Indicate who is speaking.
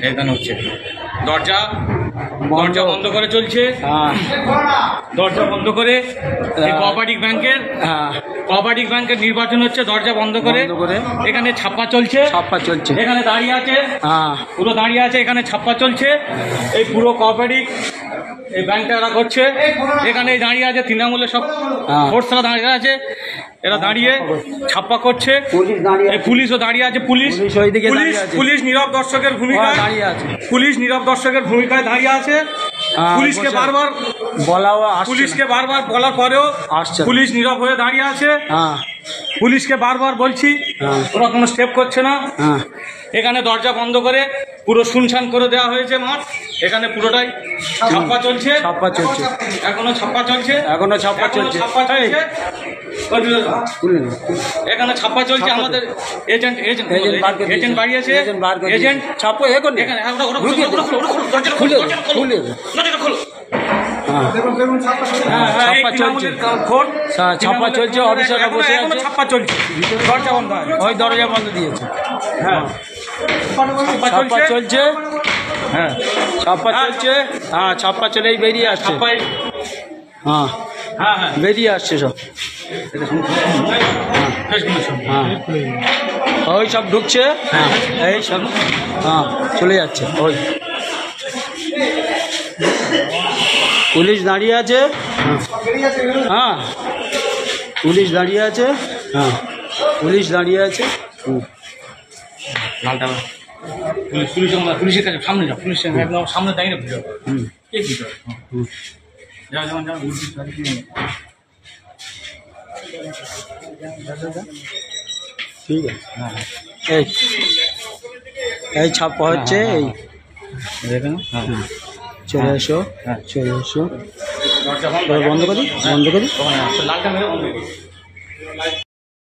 Speaker 1: এখানে হচ্ছে দরজা দরজা বন্ধ করে চলছে। দরজা বন্ধ করে কোঅপারেটিভ ব্যাংকের নির্বাচন হচ্ছে, দরজা বন্ধ করে এখানে ছাপ্পা চলছে। এখানে দাঁড়িয়ে আছে, পুরো দাঁড়িয়ে আছে, এখানে ছাপ্পা চলছে। এই পুরো কোঅপারেটিভ এই ব্যাংকটা এরা করছে। এখানে দাঁড়িয়ে আছে তৃণমূলের সব ফোর্সরা দাঁড়িয়ে আছে, এরা দাঁড়িয়ে ছাপ্পা করছে। পুলিশও দাঁড়িয়ে আছে, পুলিশ নীরব দর্শকের ভূমিকায় দাঁড়িয়ে আছে, পুলিশ নীরব দর্শকের ভূমিকায় দাঁড়িয়ে আছে। পুলিশকে বারবার বলার পরেও পুলিশ নীরব হয়ে দাঁড়িয়ে আছে। পুলিশকে বারবার বলছি, ওরা কোনো স্টেপ করছে না। এখানে দরজা বন্ধ করে পুরো শুনশান করে দেওয়া হয়েছে মাঠ। এখানে পুরোটাই ছাপ্পা চলছে, এখনো ছাপ্পা চলছে। এখানে ছাপ্পা চলছে। আমাদের এজেন্ট বাড়িয়েছে, এজেন্ট ছাপ্পা এখানে ছাপ্পা চলছে। অফিসাররা বসে আছে, ছাপ্পা চলছে, দরজা বন্ধ, ওই দরজা বন্ধ দিয়েছে। ছাপ্পা চলছে, ছাপ্পা চলেই বেরিয়ে আসছে। বেরিয়ে আসছে সব, ওই সব ঢুকছে, এই সব চলে যাচ্ছে। ওই পুলিশ দাঁড়িয়ে আছে, পুলিশ দাঁড়িয়ে আছে, পুলিশ দাঁড়িয়ে আছে। লালটা পুলিশের কাছে সামনে যাও, পুলিশের একদম সামনে দাঁড়িয়ে ভিড়। কে ভিড়? ঠিক আছে। এই ছাপ্পা হচ্ছে, এই চলে এসো, চলে এসো। বন্ধ করি, লালটা মেরে বন্ধ করি।